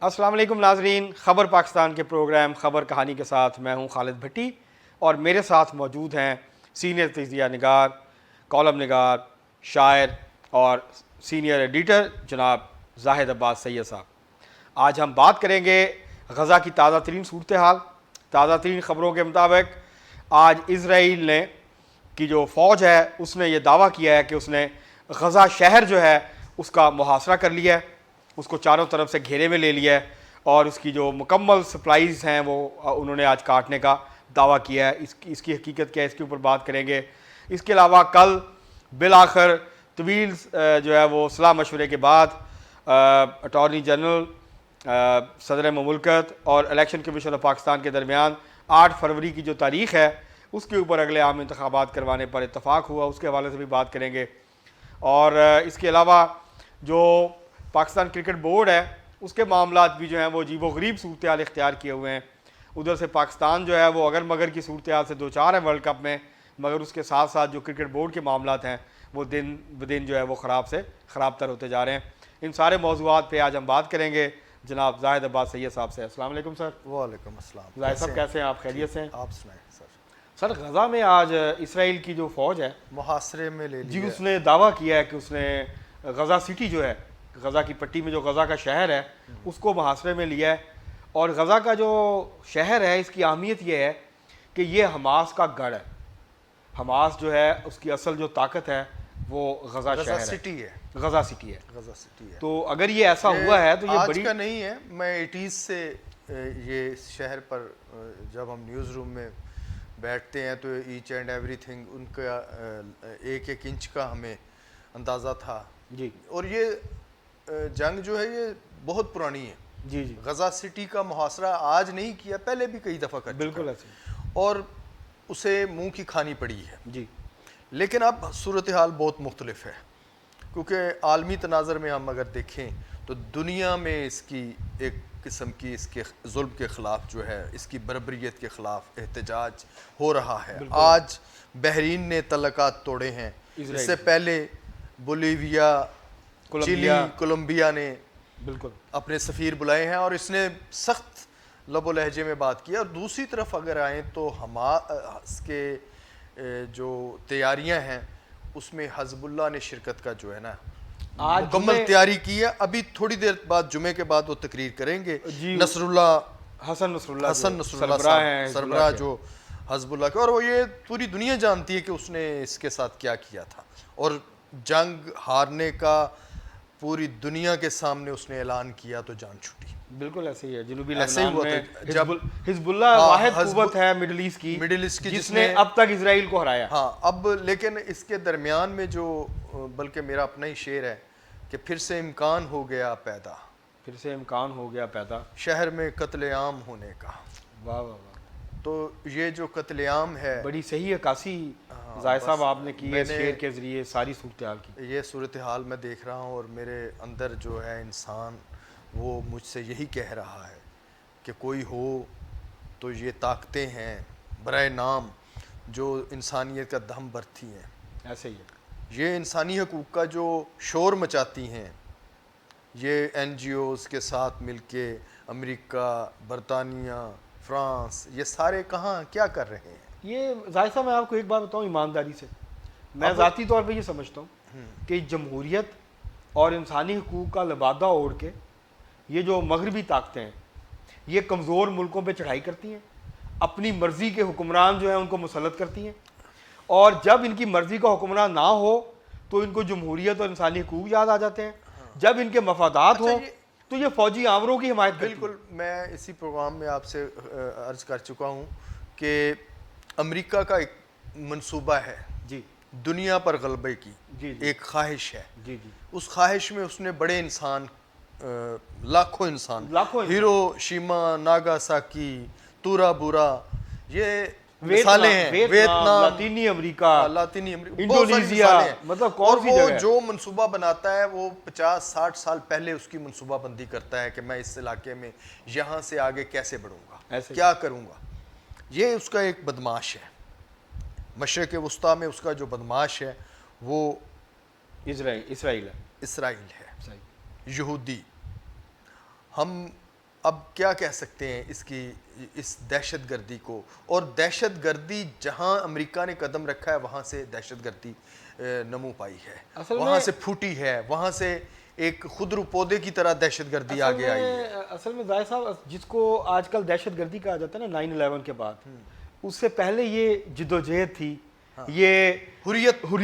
السلام علیکم ناظرین، خبر پاکستان کے پروگرام خبر کہانی کے ساتھ میں ہوں خالد بھٹی، اور میرے ساتھ موجود ہیں سینئر تجزیہ نگار، کالم نگار، شاعر اور سینئر ایڈیٹر جناب زاہد عباس سید صاحب۔ آج ہم بات کریں گے غزہ کی تازہ ترین صورتحال۔ تازہ ترین خبروں کے مطابق آج اسرائیل نے کی جو فوج ہے اس نے یہ دعویٰ کیا ہے کہ اس نے غزہ شہر جو ہے اس کا محاصرہ کر لیا ہے، اس کو چاروں طرف سے گھیرے میں لے لیا ہے، اور اس کی جو مکمل سپلائیز ہیں وہ انہوں نے آج کاٹنے کا دعویٰ کیا ہے۔ اس کی حقیقت کیا ہے، اس کے اوپر بات کریں گے۔ اس کے علاوہ کل بالآخر طویل جو ہے وہ صلاح مشورے کے بعد اٹارنی جنرل، صدر مملکت اور الیکشن کمیشن آف پاکستان کے درمیان 8 فروری کی جو تاریخ ہے اس کے اوپر اگلے عام انتخابات کروانے پر اتفاق ہوا، اس کے حوالے سے بھی بات کریں گے۔ اور اس کے علاوہ جو پاکستان کرکٹ بورڈ ہے اس کے معاملات بھی جو ہیں وہ عجیب و غریب صورتحال اختیار کیے ہوئے ہیں۔ ادھر سے پاکستان جو ہے وہ اگر مگر کی صورتحال سے دوچار ہے ورلڈ کپ میں، مگر اس کے ساتھ ساتھ جو کرکٹ بورڈ کے معاملات ہیں وہ دن بدن جو ہے وہ خراب سے خراب تر ہوتے جا رہے ہیں۔ ان سارے موضوعات پہ آج ہم بات کریں گے جناب زاہد عباس سید صاحب سے۔ السلام علیکم سر۔ وعلیکم السلام۔ زاہد صاحب کیسے ہیں آپ؟ خیریت سے ہیں؟ آپ سنائیں سر۔ سر غزہ میں آج اسرائیل کی جو فوج ہے محاصرے میں لے جی، لیا۔ اس نے دعویٰ کیا ہے کہ اس نے غزہ سٹی جو ہے، غزہ کی پٹی میں جو غزہ کا شہر ہے اس کو محاصرے میں لیا ہے۔ اور غزہ کا جو شہر ہے اس کی اہمیت یہ ہے کہ یہ حماس کا گڑھ ہے۔ حماس جو ہے اس کی اصل جو طاقت ہے وہ غزہ شہر ہے، سٹی ہے، غزہ سٹی ہے۔ غزہ سٹی ہے۔ تو اگر یہ ایسا ہوا ہے تو یہ آج بڑی کا نہیں ہے، میں 80s سے یہ شہر پر جب ہم نیوز روم میں بیٹھتے ہیں تو ایچ اینڈ ایوری تھنگ ان کا ایک ایک انچ کا ہمیں اندازہ تھا جی اور یہ جنگ جو ہے یہ بہت پرانی ہے۔ جی جی غزہ سٹی کا محاصرہ آج نہیں کیا، پہلے بھی کئی دفعہ کر چکا بالکل ایسے اور اسے منہ کی کھانی پڑی ہے۔ جی لیکن اب صورتحال بہت مختلف ہے، کیونکہ عالمی تناظر میں ہم اگر دیکھیں تو دنیا میں اس کی ایک قسم کی اس کے ظلم کے خلاف جو ہے، اس کی بربریت کے خلاف احتجاج ہو رہا ہے۔ آج بحرین نے تعلقات توڑے ہیں، اس سے پہلے بولیویا، چلی، کولمبیا نے بالکل اپنے سفیر بلائے ہیں اور اس نے سخت لب و لہجے میں بات کی۔ اور دوسری طرف اگر آئیں تو حماس کے جو تیاریاں ہیں اس میں حزب اللہ نے شرکت کا جو ہے نا مکمل تیاری کی ہے۔ ابھی تھوڑی دیر بعد جمعے کے بعد وہ تقریر کریں گے، حسن نصر اللہ سربراہ جو حزب اللہ کے، اور وہ یہ پوری دنیا جانتی ہے کہ اس نے اس کے ساتھ کیا کیا تھا، اور جنگ ہارنے کا پوری دنیا کے سامنے اس نے اعلان کیا تو جان چھوٹی۔ بالکل ایسے ہی ہے، جنوبی لبنان میں حزب اللہ واحد قوت ہے مڈل ایسٹ کی جس نے اب تک اسرائیل کو ہرایا۔ ہاں، اب لیکن اس کے درمیان میں جو بلکہ میرا اپنا ہی شعر ہے کہ پھر سے امکان ہو گیا پیدا، پھر سے امکان ہو گیا پیدا شہر میں قتل عام ہونے کا۔ واہ واہ واہ، تو یہ جو قتل عام ہے، بڑی صحیح عکاسی زاہد صاحب آپ نے کی ہے اس شعر کے ذریعے ساری صورتحال کی۔ یہ صورتحال میں دیکھ رہا ہوں اور میرے اندر جو ہے انسان وہ مجھ سے یہی کہہ رہا ہے کہ کوئی ہو تو یہ طاقتیں ہیں برائے نام جو انسانیت کا دم بھرتی ہیں۔ ایسے ہی ہے، یہ انسانی حقوق کا جو شور مچاتی ہیں، یہ این جی اوز کے ساتھ مل کے امریکہ، برطانیہ، فرانس، یہ سارے کہاں کیا کر رہے ہیں؟ یہ زاہد صاحب میں آپ کو ایک بات بتاؤں ایمانداری سے، میں ذاتی طور پہ یہ سمجھتا ہوں کہ جمہوریت اور انسانی حقوق کا لبادہ اوڑھ کے یہ جو مغربی طاقتیں ہیں یہ کمزور ملکوں پہ چڑھائی کرتی ہیں، اپنی مرضی کے حکمران جو ہیں ان کو مسلط کرتی ہیں، اور جب ان کی مرضی کا حکمران نہ ہو تو ان کو جمہوریت اور انسانی حقوق یاد آ جاتے ہیں، جب ان کے مفادات ہوں تو یہ فوجی آمروں کی حمایت کرتی ہیں۔ بالکل، میں اسی پروگرام میں آپ سے عرض کر چکا ہوں کہ امریکہ کا ایک منصوبہ ہے جی دنیا پر غلبے کی، ایک خواہش ہے، اس خواہش میں اس نے بڑے انسان، لاکھوں انسان، ہیروشیما، ناگاساکی، تورا بورا، یہ مثالیں ہیں، ویتنام، لاطینی امریکہ، انڈونیشیا، مطلب اور وہ جو منصوبہ بناتا ہے وہ 50-60 سال پہلے اس کی منصوبہ بندی کرتا ہے کہ میں اس علاقے میں یہاں سے آگے کیسے بڑھوں گا، کیا کروں گا۔ یہ اس کا ایک بدماش ہے، مشرق وسطیٰ میں اس کا جو بدماش ہے وہ اسرائیل ہے، یہودی۔ ہم اب کیا کہہ سکتے ہیں اس دہشت گردی کو؟ اور دہشت گردی جہاں امریکہ نے قدم رکھا ہے وہاں سے دہشت گردی نمو پائی ہے، وہاں سے پھوٹی ہے، وہاں سے ایک خودرو پودے کی طرح دہشت گردی آگے آئی ہے۔ اصل میں ظاہر صاحب جس کو آج کل دہشت گردی کہا جاتا ہے نا 9/11 کے بعد، اس سے پہلے یہ جدوجہد تھی، یہ حریت تھی،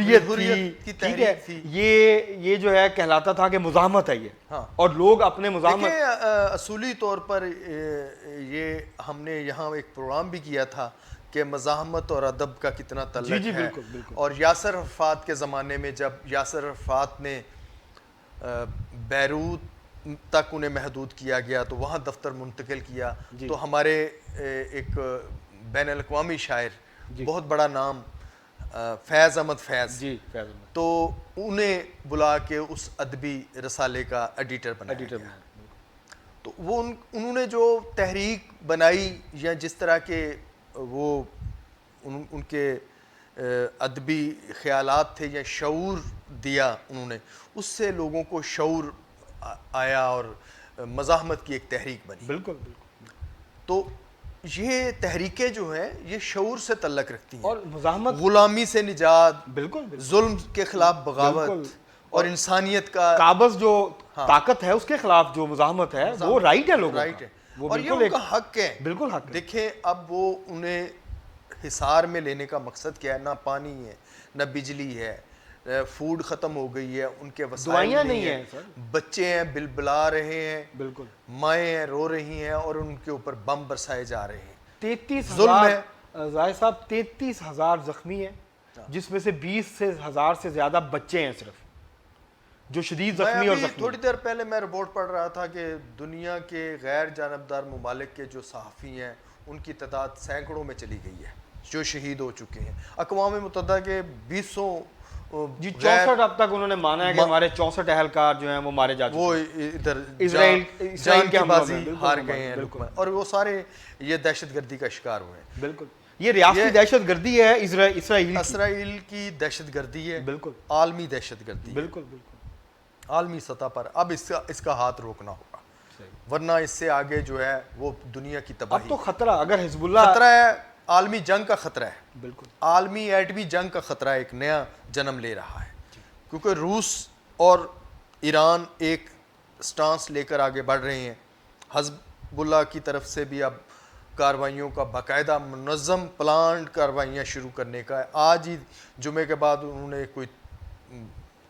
کی ٹھیک ہے، تحریک تھی، یہ جو ہے کہلاتا تھا کہ مزاحمت ہے یہ، اور لوگ اپنے مزاحمت دیکھیں اصولی طور پر یہ ہم نے یہاں ایک پروگرام بھی کیا تھا کہ مزاحمت اور ادب کا کتنا تعلق ہے، اور یاسر عرفات کے زمانے میں جب یاسر عرفات نے بیروت تک انہیں محدود کیا گیا تو وہاں دفتر منتقل کیا، تو ہمارے ایک بین الاقوامی شاعر بہت بڑا نام فیض احمد فیض، تو انہیں بلا کے اس ادبی رسالے کا ایڈیٹر بنایا گیا۔ تو وہ انہوں نے جو تحریک بنائی یا جس طرح کے وہ ان کے ادبی خیالات تھے یا شعور دیا انہوں نے، اس سے لوگوں کو شعور آیا اور مزاحمت کی ایک تحریک بنی۔ بالکل تو یہ تحریکیں جو ہیں یہ شعور سے تعلق رکھتی ہیں، اور مزاحمت، غلامی سے نجات، بالکل ظلم کے خلاف بغاوت اور انسانیت کا قابض جو طاقت ہے اس کے خلاف جو مزاحمت ہے وہ رائٹ ہے لوگوں کا، اور یہ ان کا حق ہے، بالکل حق ہے۔ دیکھیں اب وہ انہیں حصار میں لینے کا مقصد کیا ہے؟ نہ پانی ہے، نہ بجلی ہے، فوڈ ختم ہو گئی ہے، ان کے وسائل نہیں ہیں، بچے ہیں بلبلا رہے ہیں، بالکل مائیں ہیں رو رہی ہیں، اور ان کے اوپر بم برسائے جا رہے ہیں۔ 33,000 ظاہر صاحب 33,000 زخمی ہیں، جس میں سے 20,000 سے زیادہ بچے ہیں صرف جو شدید زخمی اور زخمی۔ تھوڑی دیر پہلے میں رپورٹ پڑھ رہا تھا کہ دنیا کے غیر جانبدار ممالک کے جو صحافی ہیں ان کی تعداد سینکڑوں میں چلی گئی ہے جو شہید ہو چکے ہیں۔ اقوام متحدہ کے 200 64 اب تک انہوں نے مانا ہے کہ ہمارے 64 اہلکار جو ہیں وہ مارے جا چکے ہیں، وہ ادھر اسرائیل کی بازی ہار گئے ہیں، اور وہ سارے یہ دہشت گردی کا شکار ہوئے ہیں۔ بالکل یہ ریاستی دہشت گردی ہے، اسرائیل کی دہشت گردی ہے، بالکل عالمی دہشت گردی، بالکل عالمی سطح پر۔ اب اس کا ہاتھ روکنا ہوگا، ورنہ اس سے آگے جو ہے وہ دنیا کی تباہی۔ اب تو خطرہ، اگر حزب اللہ خطرہ ہے، عالمی جنگ کا خطرہ ہے، بالکل عالمی ایٹمی جنگ کا خطرہ ایک نیا جنم لے رہا ہے، کیونکہ روس اور ایران ایک سٹانس لے کر آگے بڑھ رہے ہیں۔ حزب اللہ کی طرف سے بھی اب کارروائیوں کا باقاعدہ منظم پلانڈ کارروائیاں شروع کرنے کا ہے۔ آج ہی جمعے کے بعد انہوں نے کوئی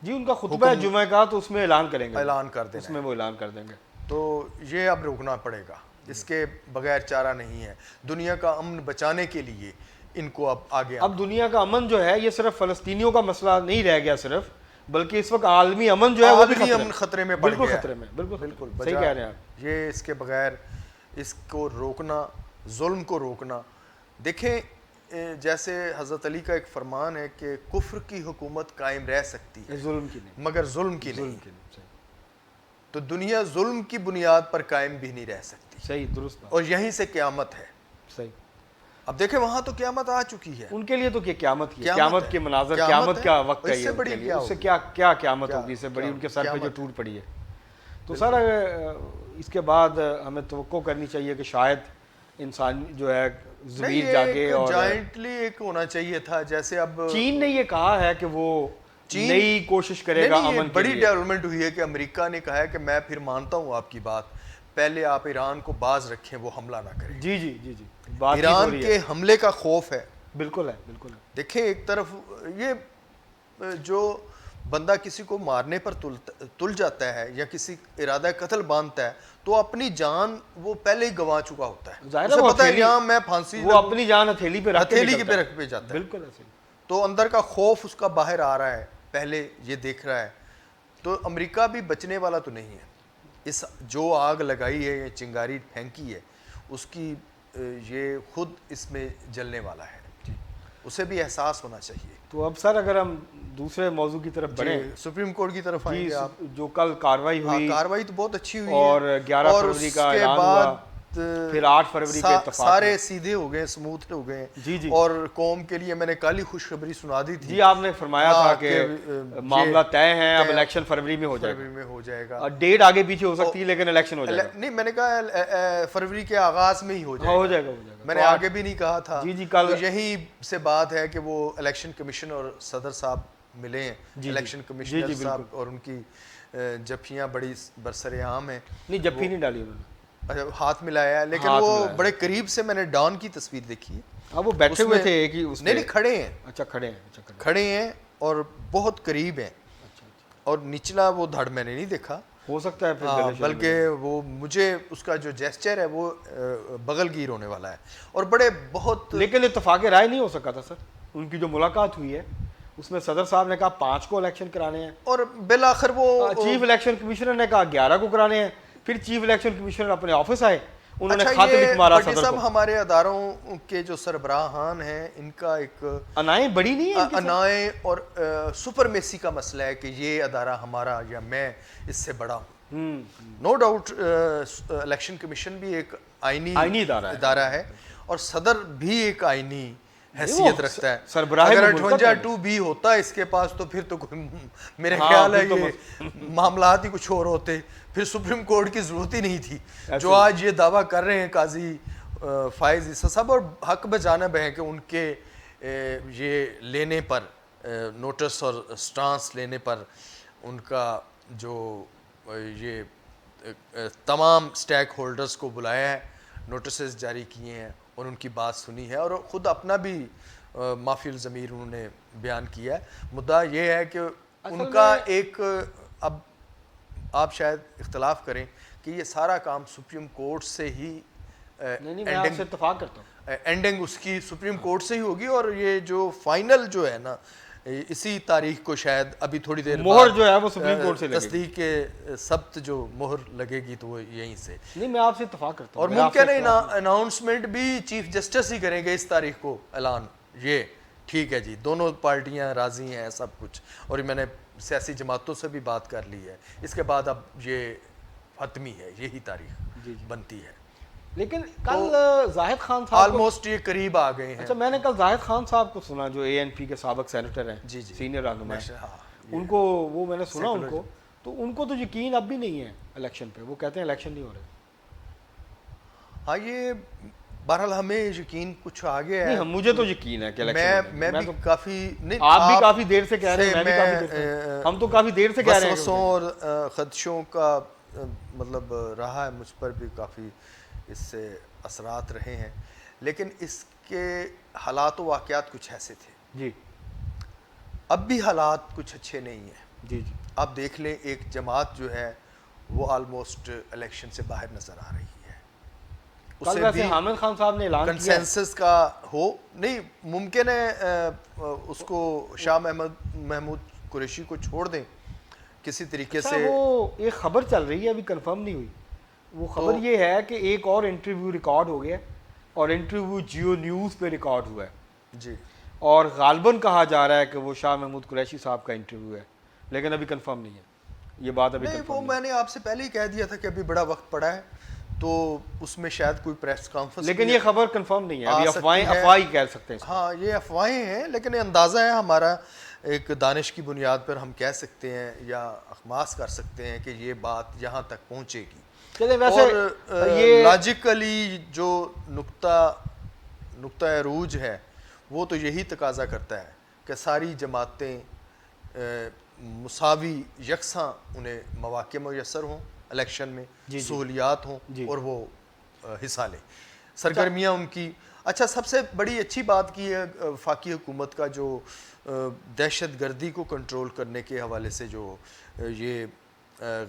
ان کا خطبہ جمعہ کا تو اس میں اعلان کریں گے، اعلان کر دیں، اس میں وہ اعلان کر دیں گے۔ تو یہ اب روکنا پڑے گا، اس کے بغیر چارہ نہیں ہے۔ دنیا کا امن بچانے کے لیے ان کو اب آگے اب دنیا کا امن جو ہے یہ صرف فلسطینیوں کا مسئلہ نہیں رہ گیا صرف، بلکہ اس وقت عالمی امن جو ہے وہ بھی خطرے میں پڑ گیا، بالکل خطرے میں، بالکل صحیح کہہ رہے ہیں آپ۔ یہ اس کے بغیر اس کو روکنا، ظلم کو روکنا، دیکھیں جیسے حضرت علی کا ایک فرمان ہے کہ کفر کی حکومت قائم رہ سکتی ہے ظلم کی نہیں، مگر ظلم کی نہیں، تو دنیا ظلم کی بنیاد پر قائم بھی نہیں رہ سکتی، صحیح درست، اور یہیں سے قیامت ہے۔ صحیح، اب دیکھیں وہاں تو قیامت آ چکی ہے ان کے لیے، تو کہ قیامت کے مناظر، قیامت کا وقت ہے، اس سے کیا قیامت ہوگی، اس سے بڑی ان کے سر پہ جو ٹوٹ پڑی ہے۔ تو سر اس کے بعد ہمیں توقع کرنی چاہیے کہ شاید انسان جو ہے ضمیر جاگے، اور جائنٹلی ایک ہونا چاہیے تھا، جیسے اب چین نے یہ کہا ہے کہ وہ نئی کوشش کرے گا امن کی، بڑی ڈیولپمنٹ ہوئی ہے کہ امریکہ نے کہا ہے کہ میں پھر مانتا ہوں آپ کی بات، پہلے آپ ایران کو باز رکھیں، وہ حملہ نہ کریں۔ جی ایران کے حملے کا خوف ہے، بالکل ہے، بالکل ہے۔ دیکھیں ایک طرف یہ جو بندہ کسی کو مارنے پر تل جاتا ہے یا کسی ارادہ قتل باندھتا ہے تو اپنی جان وہ پہلے ہی گنوا چکا ہوتا ہے، اسے پتہ ہے یہاں میں پھانسی، وہ اپنی جان ہتھیلی پہ رکھ پہ جاتا ہے، بالکل ایسے، تو اندر کا خوف اس کا باہر آ رہا ہے، پہلے یہ دیکھ رہا ہے۔ تو امریکہ بھی بچنے والا تو نہیں ہے، اس جو آگ لگائی ہے یا چنگاری پھینکی ہے اس کی یہ خود اس میں جلنے والا ہے، اسے بھی احساس ہونا چاہیے۔ تو اب سر اگر ہم دوسرے موضوع کی طرف بڑھیں، سپریم کورٹ کی طرف آئیں گے آپ، جو کل کاروائی ہوئی، کاروائی تو بہت اچھی ہوئی اور ہے، 11 فروری کا اعلان ہوا، پھر 8 فروری پہ اتفاق سارے سیدھے ہو گئے, اسموتھ ہو گئے. جی جی, اور قوم کے لیے میں نے کل ہی خوشخبری سنا دی تھی. جی آپ نے فرمایا تھا کہ معاملہ طے ہیں, اب الیکشن فروری میں ہو جائے فروری میں ہو جائے گا. گا, ڈیٹ آگے پیچھے ہو سکتی ہے لیکن الیکشن ہو جائے گا. نہیں میں نے کہا فروری کے آغاز میں ہی ہو جائے گا. ہو جائے گا. میں نے آگے بھی نہیں کہا تھا. جی جی, کل یہی سے بات ہے کہ وہ الیکشن کمیشن اور صدر صاحب ملے ہیں. الیکشن کمشنر صاحب اور ان کی جفیاں بڑی برسر عام ہیں. نہیں جفی نہیں ڈالی انہوں نے, ہاتھ ملایا ہے, لیکن وہ بڑے قریب سے میں نے ڈان کی تصویر دیکھی ہے. اب وہ بیٹھے ہوئے تھے کہ اس نہیں کھڑے ہیں. اچھا کھڑے ہیں, کھڑے ہیں اور بہت قریب ہیں. اور نچلا وہ دھڑ میں نے نہیں دیکھا, ہو سکتا ہے پھر, بلکہ وہ مجھے اس کا جو جیسچر ہے وہ بغل گیر ہونے والا ہے. اور بڑے بہت, لیکن اتفاق رائے نہیں ہو سکا تھا سر. ان کی جو ملاقات ہوئی ہے اس میں صدر صاحب نے کہا 5 کو الیکشن کرانے ہیں, اور بالآخر وہ چیف الیکشن کمشنر نے کہا 11 کو کرانے ہیں. پھر چیف الیکشن کمشنر اپنے آفس آئے, انہوں نے خط لکھ مارا صدر کو. ہمارے اداروں کے جو سربراہان ہیں ان کا ایک انائیں بڑی نہیں ہے, انائیں اور سپرمیسی کا مسئلہ ہے کہ یہ ادارہ ہمارا یا میں اس سے بڑا ہوں. نو ڈاؤٹ الیکشن کمیشن بھی ایک آئینی ادارہ ہے اور صدر بھی ایک آئینی حیثیت رکھتا ہے. اگر 58(2) ہوتا اس کے پاس تو پھر تو میرے خیال ہے یہ معاملات ہی کچھ اور ہوتے, پھر سپریم کورٹ کی ضرورت ہی نہیں تھی. جو آج یہ دعویٰ کر رہے ہیں قاضی فائز عیسیٰ صاحب, اور حق بجانب ہے کہ ان کے یہ لینے پر نوٹس اور سٹانس لینے پر ان کا جو یہ تمام سٹیک ہولڈرز کو بلایا ہے, نوٹسز جاری کیے ہیں اور ان کی بات سنی ہے, اور خود اپنا بھی معافی الضمیر انہوں نے بیان کیا ہے. مدعا یہ ہے کہ ان کا ایک, اب آپ شاید اختلاف کریں کہ یہ سارا کام سپریم کورٹ سے ہی اتفاق کرتا ہوں, اینڈنگ اس کی سپریم کورٹ سے ہی ہوگی. اور یہ جو فائنل جو ہے نا اسی تاریخ کو شاید ابھی تھوڑی دیر مہر جو ہے وہ سپریم کورٹ سے لگے گی, تصدیق کے سبت جو مہر لگے گی تو وہ یہیں سے. نہیں میں آپ سے اتفاق کرتا ہوں, اور ممکن ہے اناؤنسمنٹ بھی چیف جسٹس ہی کریں گے اس تاریخ کو اعلان. یہ ٹھیک ہے جی, دونوں پارٹیاں راضی ہیں سب کچھ, اور میں نے سیاسی جماعتوں سے بھی بات کر لی ہے. اس کے بعد اب یہ حتمی ہے, یہی تاریخ بنتی ہے. لیکن کل زاہد خان صاحب آلموسٹ یہ قریب آ گئے ہیں. اچھا میں نے کل زاہد خان صاحب کو سنا جو ANP کے سابق سینیٹر ہیں, سینئر رہنما ہیں, ان کو وہ میں نے سنا ان کو, تو ان کو تو یقین اب بھی نہیں ہے الیکشن پہ. وہ کہتے ہیں الیکشن نہیں ہو رہے. ہاں یہ بہرحال ہمیں یقین کچھ آ گیا ہے. مجھے تو یقین ہے کہ الیکشن, میں بھی کافی نہیں, آپ بھی کافی دیر سے کہہ رہے ہیں, میں بھی کافی دیر سے, ہم تو کافی دیر سے کہہ رہے ہیں. وسوسوں اور خدشوں کا مطلب رہا ہے مجھ پر بھی, کافی اس سے اثرات رہے ہیں, لیکن اس کے حالات و واقعات کچھ ایسے تھے. جی اب بھی حالات کچھ اچھے نہیں ہیں. جی جی آپ دیکھ لیں ایک جماعت جو ہے وہ آلموسٹ الیکشن سے باہر نظر آ رہی ہے. کل ویسے حامد خان صاحب نے اعلان کیا کنسنسس کا ہو نہیں, ممکن ہے اس کو شاہ محمود قریشی کو چھوڑ دیں کسی طریقے سے. وہ ایک خبر چل رہی ہے, ابھی کنفرم نہیں ہوئی. وہ خبر یہ ہے کہ ایک اور انٹرویو ریکارڈ ہو گیا, اور انٹرویو جیو نیوز پہ ریکارڈ ہوا ہے. جی, اور غالباً کہا جا رہا ہے کہ وہ شاہ محمود قریشی صاحب کا انٹرویو ہے, لیکن ابھی کنفرم نہیں ہے یہ بات. ابھی نہیں, وہ میں نے آپ سے پہلے ہی کہہ دیا تھا کہ ابھی بڑا وقت پڑا ہے, تو اس میں شاید کوئی پریس کانفرنس, لیکن یہ خبر کنفرم نہیں ہے, ابھی افواہ ہی کہہ سکتے ہیں. ہاں یہ افواہیں ہیں, لیکن یہ اندازہ ہے ہمارا, ایک دانش کی بنیاد پر ہم کہہ سکتے ہیں یا اخماس کر سکتے ہیں کہ یہ بات یہاں تک پہنچے گی. اور لاجیکلی جو نقطہ عروج ہے وہ تو یہی تقاضا کرتا ہے کہ ساری جماعتیں مساوی یکساں انہیں مواقع میسر ہوں الیکشن میں, سہولیات ہوں اور وہ حصہ لیں, سرگرمیاں ان کی. اچھا سب سے بڑی اچھی بات کی ہے وفاقی حکومت کا جو دہشت گردی کو کنٹرول کرنے کے حوالے سے جو یہ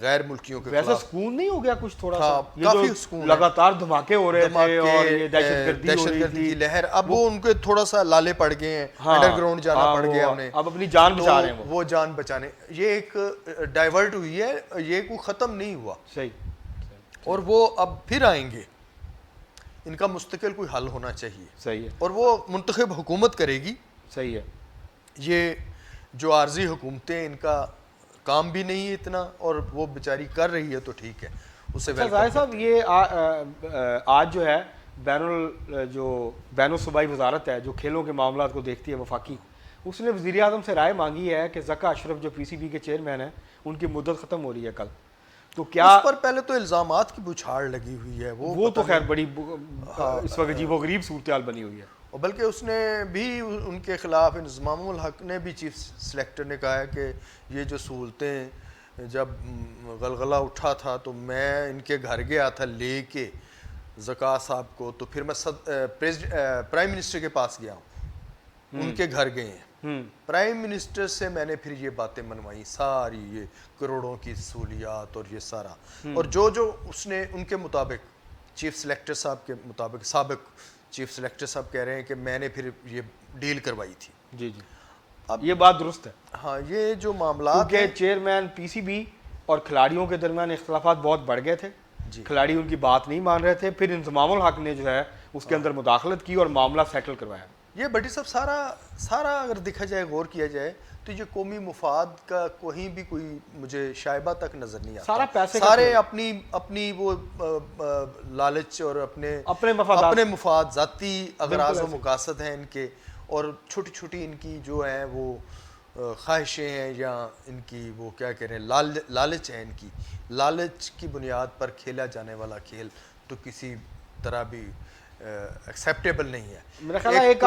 غیر ملکیوں کے ویسے سکون نہیں ہو گیا کچھ تھوڑا سا, کافی سکون, لگاتار دھماکے ہو رہے تھے اور یہ دہشت گردی کی لہر, اب وہ ان کے تھوڑا سا لالے پڑ گئے ہیں, انڈر گراؤنڈ جانا پڑ گیا انہیں, اب اپنی جان بچا رہے ہیں. وہ جان بچانے, یہ ایک ڈائیورٹ ہوئی ہے, یہ کوئی ختم نہیں ہوا. صحیح, اور وہ اب پھر آئیں گے, ان کا مستقل کوئی حل ہونا چاہیے. صحیح ہے, اور وہ منتخب حکومت کرے گی. صحیح ہے, یہ جو عارضی حکومتیں ان کا کام بھی نہیں ہے اتنا, اور وہ بیچاری کر رہی ہے تو ٹھیک ہے, اسے اچھا ظاہر صاحب، یہ آج جو ہے بین الصوبائی وزارت ہے جو کھیلوں کے معاملات کو دیکھتی ہے وفاقی، اس نے وزیر اعظم سے رائے مانگی ہے کہ ذکا اشرف جو پی سی بی کے چیئرمین ہیں ان کی مدت ختم ہو رہی ہے کل، تو کیا اس پر پہلے تو الزامات کی بچھاڑ لگی ہوئی ہے، وہ تو خیر بڑی اس وقت عجیب و غریب صورتحال بنی ہوئی ہے. اور بلکہ اس نے بھی ان کے خلاف انضمام الحق نے بھی چیف سلیکٹر نے کہا ہے کہ یہ جو سہولتیں جب غلغلہ اٹھا تھا تو میں ان کے گھر گیا تھا لے کے ذکا صاحب کو، تو پھر میں پرائم منسٹر کے پاس گیا ہوں، ان کے گھر گئے ہیں، پرائم منسٹر سے میں نے پھر یہ باتیں منوائی ساری، یہ کروڑوں کی سہولیات اور یہ سارا، اور جو اس نے ان کے مطابق چیف سلیکٹر صاحب کے مطابق، سابق چیف سلیکٹر صاحب کہہ رہے ہیں کہ میں نے پھر یہ ڈیل کروائی تھی. جی جی، اب یہ بات درست ہے. ہاں، یہ جو معاملات کیونکہ چیئرمین پی سی بی اور کھلاڑیوں کے درمیان اختلافات بہت بڑھ گئے تھے، کھلاڑی ان کی بات نہیں مان رہے تھے، پھر انضمام الحق نے جو ہے اس کے اندر مداخلت کی اور معاملہ سیٹل کروایا. یہ بھٹی صاحب سارا اگر دیکھا جائے، غور کیا جائے تو یہ قومی مفاد کا کہیں بھی کوئی مجھے شائبہ تک نظر نہیں آتا. سارا پیسے سارے اپنی وہ لالچ اور اپنے مفاد، ذاتی اغراض و مقاصد ہیں ان کے، اور چھوٹی چھوٹی ان کی جو ہیں وہ خواہشیں ہیں، یا ان کی وہ کیا کہہ رہے ہیں لالچ ہے. ان کی لالچ کی بنیاد پر کھیلا جانے والا کھیل تو کسی طرح بھی ایکسیپٹیبل نہیں ہے. میرا خیال ہے ایک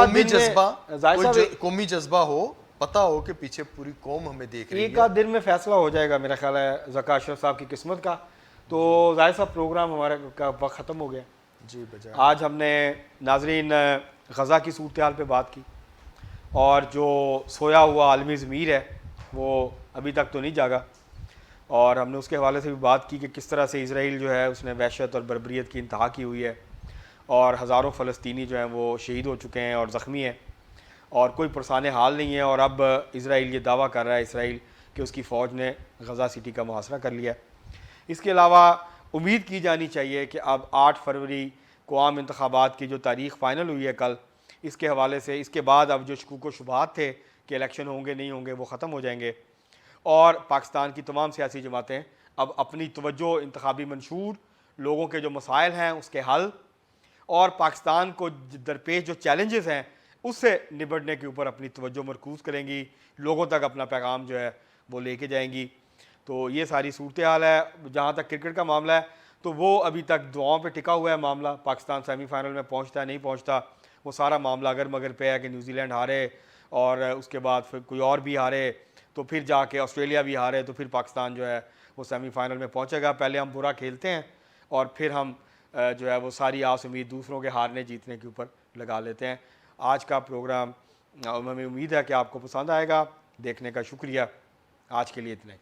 قومی جذبہ ہو، پتہ ہو کہ پیچھے پوری قوم ہمیں دیکھ رہی ہے. ایک آدھ دن میں فیصلہ ہو جائے گا میرا خیال ہے ذکا اشرف صاحب کی قسمت کا. تو ظاہر صاحب پروگرام ہمارا کا وقت ختم ہو گیا. جی بجائے آج ہم نے ناظرین غزہ کی صورتحال پہ بات کی، اور جو سویا ہوا عالمی ضمیر ہے وہ ابھی تک تو نہیں جاگا، اور ہم نے اس کے حوالے سے بھی بات کی کہ کس طرح سے اسرائیل جو ہے اس نے وحشت اور بربریت کی انتہا کی ہوئی ہے، اور ہزاروں فلسطینی جو ہیں وہ شہید ہو چکے ہیں اور زخمی ہیں، اور کوئی پرسان حال نہیں ہے. اور اب اسرائیل یہ دعویٰ کر رہا ہے اسرائیل کہ اس کی فوج نے غزہ سٹی کا محاصرہ کر لیا. اس کے علاوہ امید کی جانی چاہیے کہ اب 8 فروری کو عام انتخابات کی جو تاریخ فائنل ہوئی ہے کل، اس کے حوالے سے اس کے بعد اب جو شکوک و شبہات تھے کہ الیکشن ہوں گے نہیں ہوں گے وہ ختم ہو جائیں گے، اور پاکستان کی تمام سیاسی جماعتیں اب اپنی توجہ انتخابی منشور، لوگوں کے جو مسائل ہیں اس کے حل، اور پاکستان کو درپیش جو چیلنجز ہیں اس سے نبٹنے کے اوپر اپنی توجہ مرکوز کریں گی، لوگوں تک اپنا پیغام جو ہے وہ لے کے جائیں گی. تو یہ ساری صورتحال ہے. جہاں تک کرکٹ کا معاملہ ہے تو وہ ابھی تک دعاؤں پہ ٹکا ہوا ہے معاملہ. پاکستان سیمی فائنل میں پہنچتا ہے نہیں پہنچتا، وہ سارا معاملہ اگر مگر پہ ہے کہ نیوزی لینڈ ہارے اور اس کے بعد پھر کوئی اور بھی ہارے، تو پھر جا کے آسٹریلیا بھی ہارے، تو پھر پاکستان جو ہے وہ سیمی فائنل میں پہنچے گا. پہلے ہم برا کھیلتے ہیں اور پھر ہم جو ہے وہ ساری آس امید دوسروں کے ہارنے جیتنے کے اوپر لگا لیتے ہیں. آج کا پروگرام ہمیں امید ہے کہ آپ کو پسند آئے گا. دیکھنے کا شکریہ. آج کے لیے اتنا ہی.